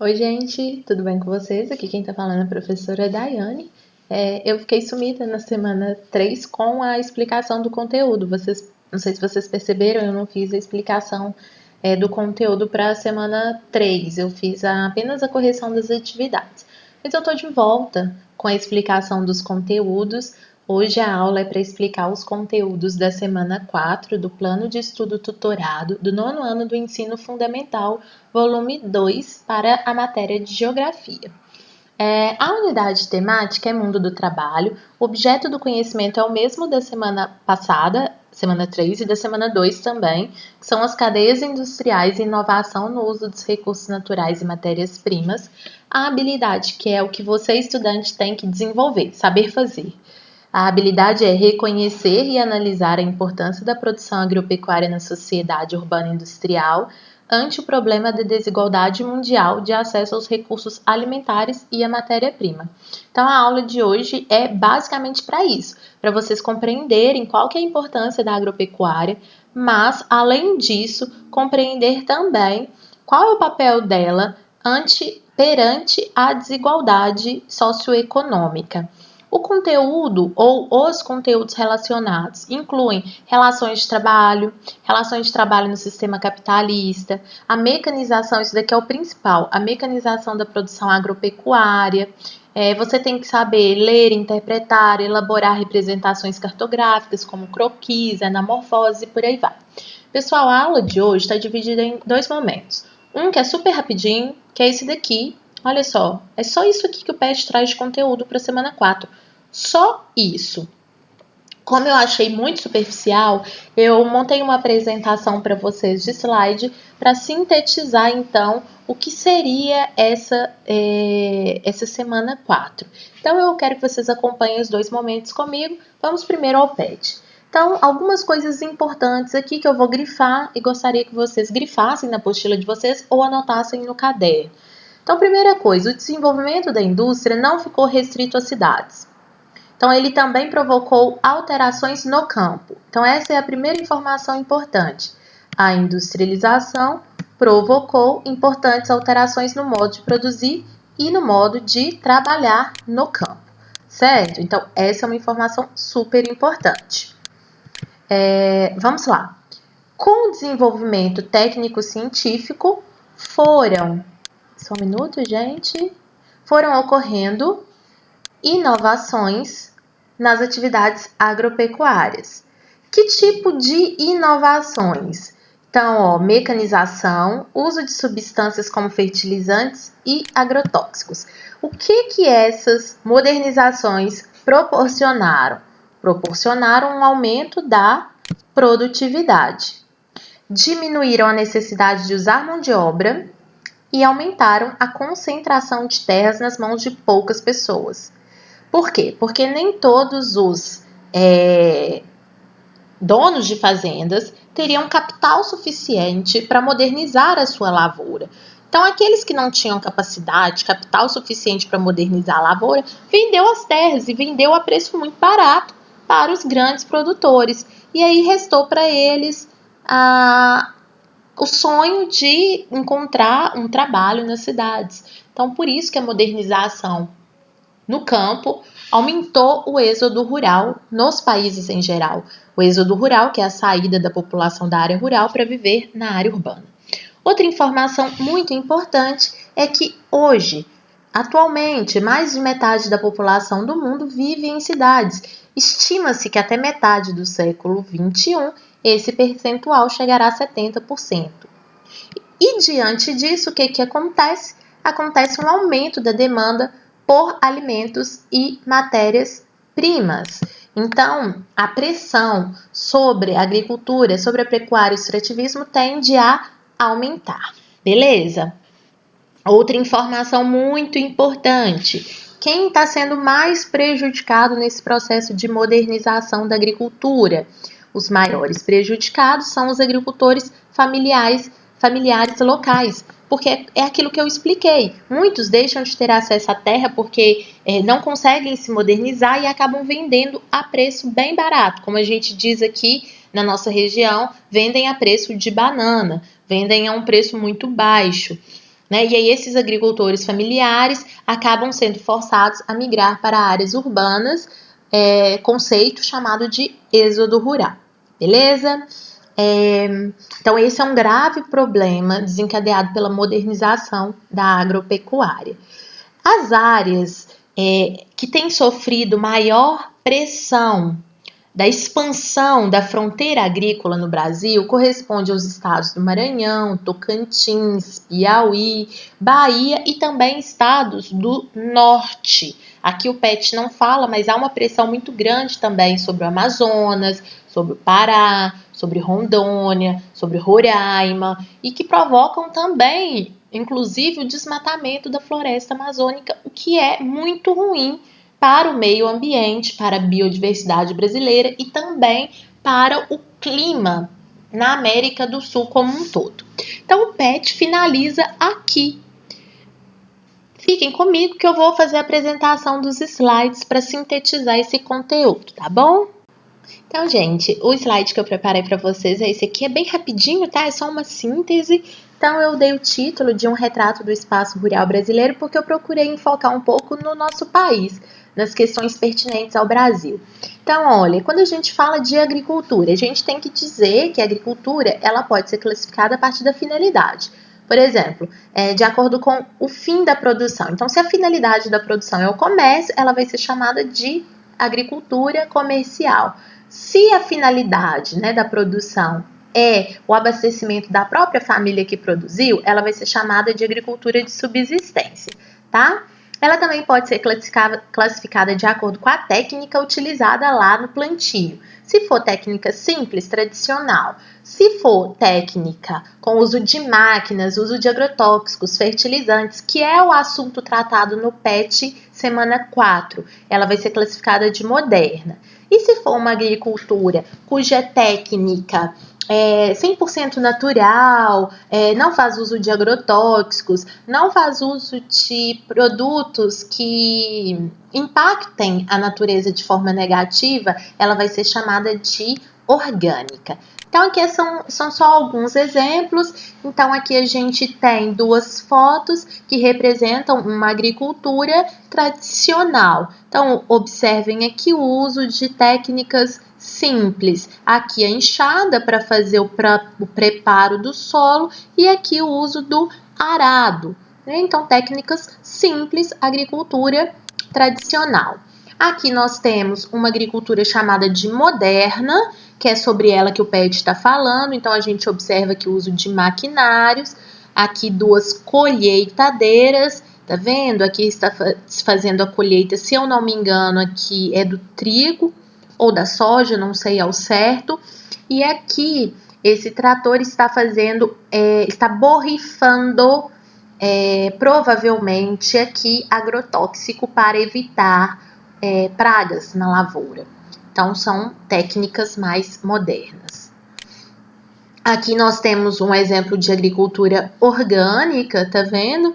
Oi, gente, tudo bem com vocês? Aqui quem tá falando é a professora Daiane. Eu fiquei sumida na semana 3 com a explicação do conteúdo. Não sei se vocês perceberam, eu não fiz a explicação do conteúdo para a semana 3. Eu fiz apenas a correção das atividades. Mas eu tô de volta com a explicação dos conteúdos. Hoje a aula é para explicar os conteúdos da semana 4 do Plano de Estudo Tutorado do nono ano do Ensino Fundamental, volume 2, para a matéria de Geografia. A unidade temática é Mundo do Trabalho. O objeto do conhecimento é o mesmo da semana passada, semana 3, e da semana 2 também, que são as cadeias industriais e inovação no uso dos recursos naturais e matérias-primas. A habilidade, que é o que você, estudante, tem que desenvolver, saber fazer. A habilidade é reconhecer e analisar a importância da produção agropecuária na sociedade urbana e industrial ante o problema da desigualdade mundial de acesso aos recursos alimentares e à matéria-prima. Então, a aula de hoje é basicamente para isso, para vocês compreenderem qual que é a importância da agropecuária, mas, além disso, compreender também qual é o papel dela perante a desigualdade socioeconômica. O conteúdo ou os conteúdos relacionados incluem relações de trabalho no sistema capitalista, a mecanização, isso daqui é o principal, a mecanização da produção agropecuária. Você tem que saber ler, interpretar, elaborar representações cartográficas, como croquis, anamorfose e por aí vai. Pessoal, a aula de hoje está dividida em dois momentos. Um que é super rapidinho, que é esse daqui. Olha só, é só isso aqui que o PET traz de conteúdo para a semana 4. Só isso. Como eu achei muito superficial, eu montei uma apresentação para vocês de slide para sintetizar, então, o que seria essa semana 4. Então, eu quero que vocês acompanhem os dois momentos comigo. Vamos primeiro ao PET. Então, algumas coisas importantes aqui que eu vou grifar e gostaria que vocês grifassem na apostila de vocês ou anotassem no caderno. Então, primeira coisa, o desenvolvimento da indústria não ficou restrito às cidades. Então, ele também provocou alterações no campo. Então, essa é a primeira informação importante. A industrialização provocou importantes alterações no modo de produzir e no modo de trabalhar no campo, certo? Então, essa é uma informação super importante. Vamos lá. Com o desenvolvimento técnico-científico, só um minuto, gente, foram ocorrendo inovações nas atividades agropecuárias. Que tipo de inovações? Então, mecanização, uso de substâncias como fertilizantes e agrotóxicos. O que essas modernizações proporcionaram? Proporcionaram um aumento da produtividade, diminuíram a necessidade de usar mão de obra e aumentaram a concentração de terras nas mãos de poucas pessoas. Por quê? Porque nem todos os donos de fazendas teriam capital suficiente para modernizar a sua lavoura. Então, aqueles que não tinham capacidade, capital suficiente para modernizar a lavoura, vendeu as terras e vendeu a preço muito barato para os grandes produtores. E aí restou para eles o sonho de encontrar um trabalho nas cidades. Então, por isso que a modernização no campo aumentou o êxodo rural nos países em geral. O êxodo rural, que é a saída da população da área rural para viver na área urbana. Outra informação muito importante é que hoje, atualmente, mais de metade da população do mundo vive em cidades. Estima-se que até metade do século XXI, esse percentual chegará a 70%. E diante disso, o que acontece? Acontece um aumento da demanda por alimentos e matérias-primas. Então, a pressão sobre a agricultura, sobre a pecuária e o extrativismo tende a aumentar. Beleza? Outra informação muito importante. Quem está sendo mais prejudicado nesse processo de modernização da agricultura? Os maiores prejudicados são os agricultores familiares locais, porque é aquilo que eu expliquei. Muitos deixam de ter acesso à terra porque não conseguem se modernizar e acabam vendendo a preço bem barato. Como a gente diz aqui na nossa região, vendem a preço de banana, vendem a um preço muito baixo. né? E aí esses agricultores familiares acabam sendo forçados a migrar para áreas urbanas, conceito chamado de êxodo rural, beleza? Então esse é um grave problema desencadeado pela modernização da agropecuária. As áreas que têm sofrido maior pressão da expansão da fronteira agrícola no Brasil corresponde aos estados do Maranhão, Tocantins, Piauí, Bahia e também estados do norte. Aqui o PET não fala, mas há uma pressão muito grande também sobre o Amazonas, sobre o Pará, sobre Rondônia, sobre Roraima e que provocam também, inclusive, o desmatamento da floresta amazônica, o que é muito ruim para o meio ambiente, para a biodiversidade brasileira e também para o clima na América do Sul como um todo. Então o PET finaliza aqui. Fiquem comigo que eu vou fazer a apresentação dos slides para sintetizar esse conteúdo, tá bom? Então, gente, o slide que eu preparei para vocês é esse aqui, é bem rapidinho, tá? É só uma síntese. Então, eu dei o título de um retrato do espaço rural brasileiro porque eu procurei enfocar um pouco no nosso país, nas questões pertinentes ao Brasil. Então, olha, quando a gente fala de agricultura, a gente tem que dizer que a agricultura ela pode ser classificada a partir da finalidade. Por exemplo, de acordo com o fim da produção. Então, se a finalidade da produção é o comércio, ela vai ser chamada de agricultura comercial. Se a finalidade, né, da produção é o abastecimento da própria família que produziu, ela vai ser chamada de agricultura de subsistência, tá? Ela também pode ser classificada de acordo com a técnica utilizada lá no plantio. Se for técnica simples, tradicional. Se for técnica com uso de máquinas, uso de agrotóxicos, fertilizantes, que é o assunto tratado no PET semana 4, ela vai ser classificada de moderna. E se for uma agricultura cuja técnica 100% natural, não faz uso de agrotóxicos, não faz uso de produtos que impactem a natureza de forma negativa, ela vai ser chamada de orgânica. Então, aqui são só alguns exemplos. Então, aqui a gente tem duas fotos que representam uma agricultura tradicional. Então, observem aqui o uso de técnicas simples. Aqui a enxada para fazer o preparo do solo e aqui o uso do arado, né? Então, técnicas simples, agricultura tradicional. Aqui nós temos uma agricultura chamada de moderna, que é sobre ela que o PET está falando. Então, a gente observa aqui o uso de maquinários, aqui duas colheitadeiras, tá vendo? Aqui está fazendo a colheita, se eu não me engano, aqui é do trigo ou da soja, não sei ao certo. E aqui, esse trator está está borrifando, provavelmente aqui, agrotóxico para evitar pragas na lavoura. Então, são técnicas mais modernas. Aqui nós temos um exemplo de agricultura orgânica, tá vendo?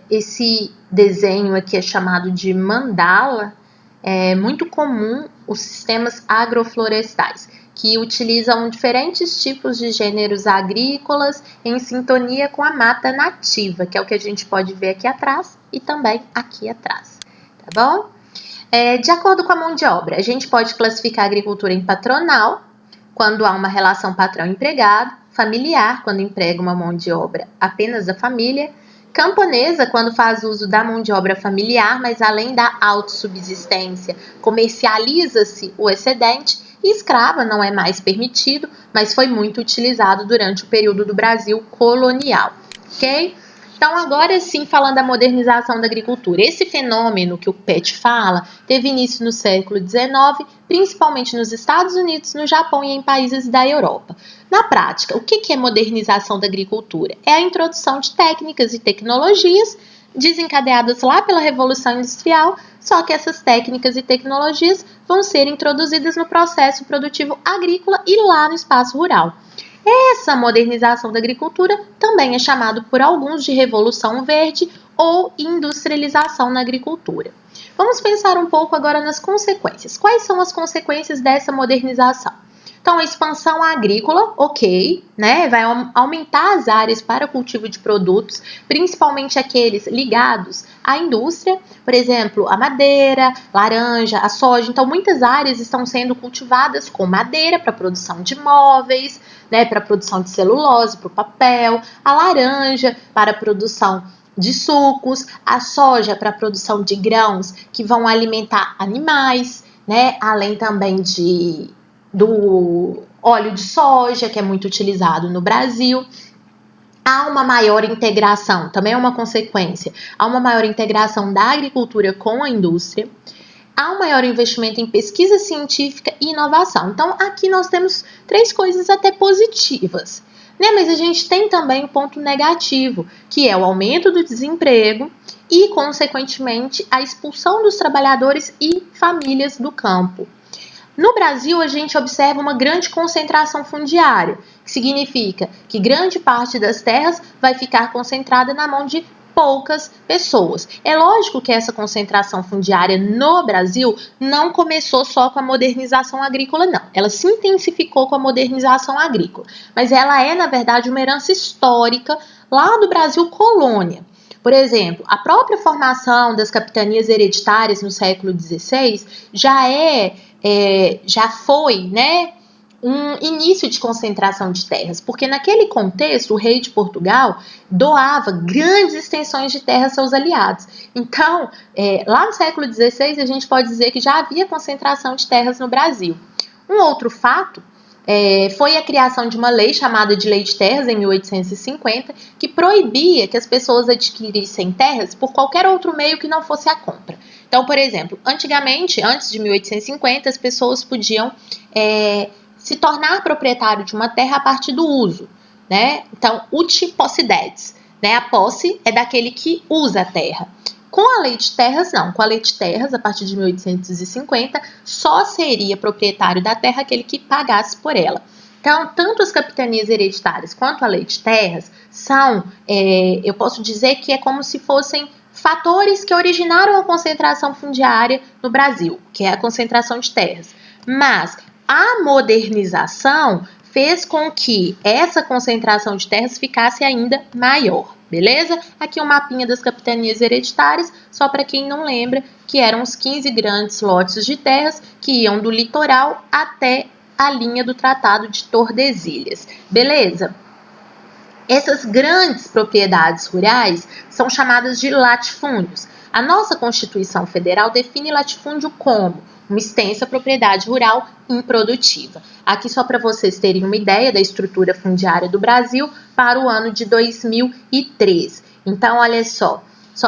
Esse desenho aqui é chamado de mandala. É muito comum os sistemas agroflorestais, que utilizam diferentes tipos de gêneros agrícolas em sintonia com a mata nativa, que é o que a gente pode ver aqui atrás e também aqui atrás, tá bom? De acordo com a mão de obra, a gente pode classificar a agricultura em patronal, quando há uma relação patrão-empregado, familiar, quando emprega uma mão de obra apenas da família, camponesa, quando faz uso da mão de obra familiar, mas além da autossubsistência, comercializa-se o excedente, e escrava não é mais permitido, mas foi muito utilizado durante o período do Brasil colonial, ok? Então, agora sim, falando da modernização da agricultura, esse fenômeno que o PET fala teve início no século XIX, principalmente nos Estados Unidos, no Japão e em países da Europa. Na prática, o que é modernização da agricultura? É a introdução de técnicas e tecnologias desencadeadas lá pela Revolução Industrial, só que essas técnicas e tecnologias vão ser introduzidas no processo produtivo agrícola e lá no espaço rural. Essa modernização da agricultura também é chamado por alguns de Revolução Verde ou industrialização na agricultura. Vamos pensar um pouco agora nas consequências. Quais são as consequências dessa modernização? Então, a expansão agrícola, ok, né? Vai aumentar as áreas para cultivo de produtos, principalmente aqueles ligados à indústria, por exemplo, a madeira, laranja, a soja. Então, muitas áreas estão sendo cultivadas com madeira para produção de móveis, né? Para produção de celulose, para o papel, a laranja para a produção de sucos, a soja para a produção de grãos que vão alimentar animais, né? Além também do óleo de soja, que é muito utilizado no Brasil. Há uma maior integração, também é uma consequência, há uma maior integração da agricultura com a indústria, há um maior investimento em pesquisa científica e inovação. Então, aqui nós temos 3 coisas até positivas, né? Mas a gente tem também o ponto negativo, que é o aumento do desemprego e, consequentemente, a expulsão dos trabalhadores e famílias do campo. No Brasil, a gente observa uma grande concentração fundiária, que significa que grande parte das terras vai ficar concentrada na mão de poucas pessoas. É lógico que essa concentração fundiária no Brasil não começou só com a modernização agrícola, não. Ela se intensificou com a modernização agrícola, mas ela é, na verdade, uma herança histórica lá do Brasil colônia. Por exemplo, a própria formação das capitanias hereditárias no século XVI já foi, né, um início de concentração de terras, porque naquele contexto o rei de Portugal doava grandes extensões de terra a seus aliados. Então, lá no século XVI a gente pode dizer que já havia concentração de terras no Brasil. Um outro fato foi a criação de uma lei chamada de Lei de Terras, em 1850, que proibia que as pessoas adquirissem terras por qualquer outro meio que não fosse a compra. Então, por exemplo, antigamente, antes de 1850, as pessoas podiam se tornar proprietário de uma terra a partir do uso, né? Então, uti possidetis, né? A posse é daquele que usa a terra. Com a Lei de Terras, não. Com a Lei de Terras, a partir de 1850, só seria proprietário da terra aquele que pagasse por ela. Então, tanto as capitanias hereditárias quanto a Lei de Terras são, eu posso dizer que é como se fossem fatores que originaram a concentração fundiária no Brasil, que é a concentração de terras. Mas a modernização fez com que essa concentração de terras ficasse ainda maior. Beleza? Aqui um mapinha das capitanias hereditárias, só para quem não lembra, que eram os 15 grandes lotes de terras que iam do litoral até a linha do Tratado de Tordesilhas. Beleza? Essas grandes propriedades rurais são chamadas de latifúndios. A nossa Constituição Federal define latifúndio como uma extensa propriedade rural improdutiva. Aqui só para vocês terem uma ideia da estrutura fundiária do Brasil para o ano de 2003. Então, olha só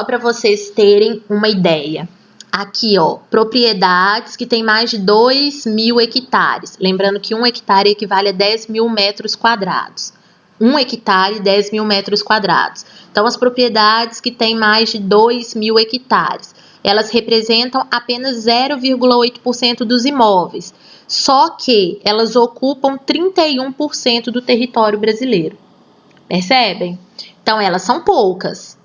para vocês terem uma ideia. Aqui, ó, propriedades que têm mais de 2.000 hectares. Lembrando que 1 hectare equivale a 10.000 metros quadrados. 1 hectare, 10.000 metros quadrados. Então, as propriedades que têm mais de 2.000 hectares, elas representam apenas 0,8% dos imóveis, só que elas ocupam 31% do território brasileiro. Percebem? Então, elas são poucas,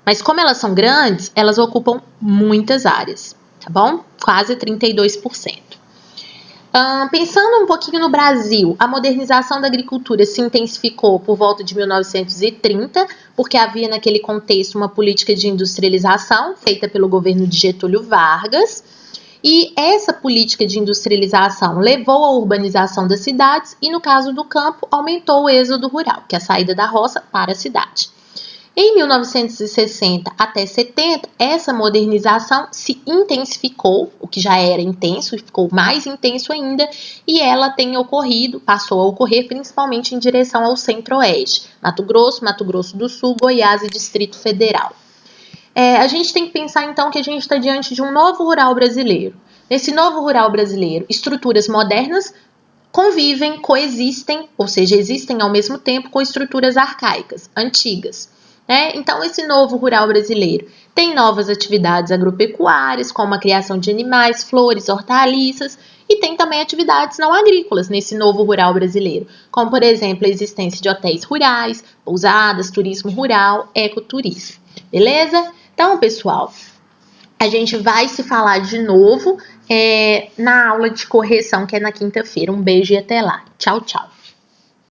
mas como elas são grandes, elas ocupam muitas áreas, tá bom? Quase 32%. Pensando um pouquinho no Brasil, a modernização da agricultura se intensificou por volta de 1930, porque havia naquele contexto uma política de industrialização feita pelo governo de Getúlio Vargas, e essa política de industrialização levou à urbanização das cidades e, no caso do campo, aumentou o êxodo rural, que é a saída da roça para a cidade. Em 1960 até 70, essa modernização se intensificou, o que já era intenso, e ficou mais intenso ainda, e ela passou a ocorrer principalmente em direção ao centro-oeste, Mato Grosso do Sul, Goiás e Distrito Federal. A gente tem que pensar então que a gente está diante de um novo rural brasileiro. Nesse novo rural brasileiro, estruturas modernas convivem, coexistem, ou seja, existem ao mesmo tempo com estruturas arcaicas, antigas. Então, esse novo rural brasileiro tem novas atividades agropecuárias, como a criação de animais, flores, hortaliças, e tem também atividades não agrícolas nesse novo rural brasileiro, como, por exemplo, a existência de hotéis rurais, pousadas, turismo rural, ecoturismo. Beleza? Então, pessoal, a gente vai se falar de novo na aula de correção, que é na quinta-feira. Um beijo e até lá. Tchau, tchau.